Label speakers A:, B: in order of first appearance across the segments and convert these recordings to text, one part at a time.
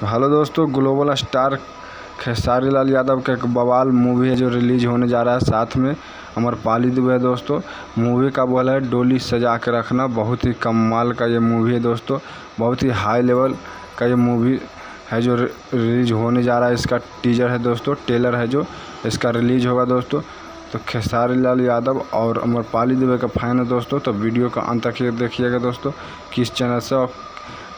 A: तो हेलो दोस्तों, global star Khesari Lal Yadav का एक बवाल मूवी है जो रिलीज होने जा रहा है। साथ में अमरपाली दुबे है दोस्तों। मूवी का बोला है डोली सजा के रखना। बहुत ही कमाल का ये मूवी है दोस्तों, बहुत ही हाई लेवल का ये मूवी है जो रिलीज होने जा रहा है। इसका टीजर है दोस्तों, ट्रेलर है जो इसका रिलीज होगा दोस्तों। तो खेसारी लाल यादव और अमरपाली दुबे का फैन है दोस्तों, तो वीडियो का अंत तक देखिएगा दोस्तों। किस चैनल से और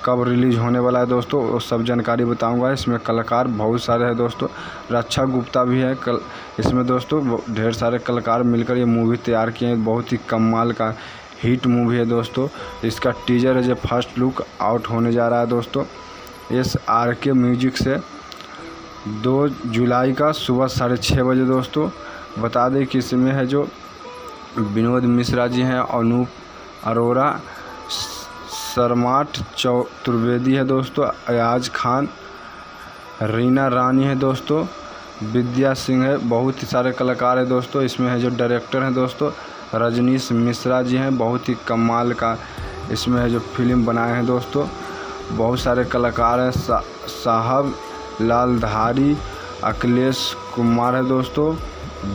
A: कब रिलीज होने वाला है दोस्तों, वो सब जानकारी बताऊंगा। इसमें कलाकार बहुत सारे हैं दोस्तों, रक्षा गुप्ता भी है इसमें दोस्तों। ढेर सारे कलाकार मिलकर ये मूवी तैयार किए हैं। बहुत ही कमाल का हिट मूवी है दोस्तों। इसका टीजर है जो फर्स्ट लुक आउट होने जा रहा है दोस्तों। SRK म्यूजिक से 2 जुलाई का सुबह 6:30 बजे दोस्तों। बता दें कि इसमें है जो विनोद मिश्रा जी हैं, अनूप अरोरा, सरमाट चतुर्वेदी है दोस्तों, अयाज खान, रीना रानी है दोस्तों, विद्या सिंह है। बहुत ही सारे कलाकार हैं दोस्तों। इसमें है जो डायरेक्टर हैं दोस्तों रजनीश मिश्रा जी हैं। बहुत ही कमाल का इसमें है जो फिल्म बनाए हैं दोस्तों। बहुत सारे कलाकार हैं, साहब लालधारी, अखिलेश कुमार है दोस्तों,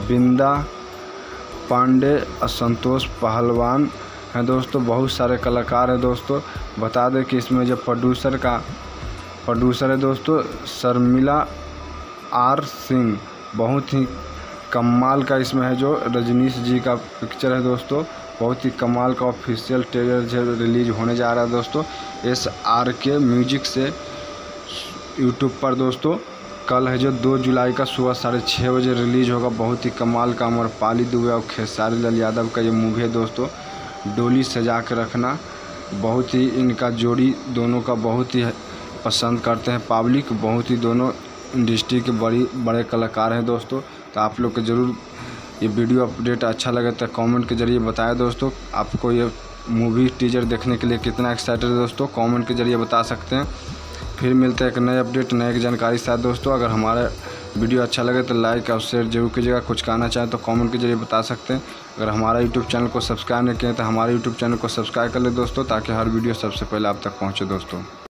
A: बिंदा पांडे, असंतोष पहलवान हैं दोस्तों। बहुत सारे कलाकार हैं दोस्तों। बता दें कि इसमें जो प्रोड्यूसर है दोस्तों शर्मिला R सिंह। बहुत ही कमाल का इसमें है जो रजनीश जी का पिक्चर है दोस्तों। बहुत ही कमाल का ऑफिशियल ट्रेलर जो रिलीज होने जा रहा है दोस्तों SRK म्यूजिक से यूट्यूब पर दोस्तों। कल है जो 2 जुलाई का सुबह 6:30 बजे रिलीज होगा। बहुत ही कमाल का अमरपाली दुबे और खेसारी लाल यादव का ये मूवी है दोस्तों, डोली सजा के रखना। बहुत ही इनका जोड़ी दोनों का बहुत ही पसंद करते हैं पब्लिक। बहुत ही दोनों इंडस्ट्री के बड़े कलाकार हैं दोस्तों। तो आप लोग को ज़रूर ये वीडियो अपडेट अच्छा लगे तो कमेंट के ज़रिए बताएं दोस्तों। आपको ये मूवी टीजर देखने के लिए कितना एक्साइटेड है दोस्तों, कमेंट के ज़रिए बता सकते हैं। फिर मिलते हैं एक नए अपडेट, नए जानकारी के साथ दोस्तों। अगर हमारा वीडियो अच्छा लगे तो लाइक और शेयर जरूर कीजिएगा। कुछ कहना चाहें तो कमेंट के जरिए बता सकते हैं। अगर हमारा यूट्यूब चैनल को सब्सक्राइब नहीं किया तो हमारे यूट्यूब चैनल को सब्सक्राइब कर ले दोस्तों, ताकि हर वीडियो सबसे पहले आप तक पहुंचे दोस्तों।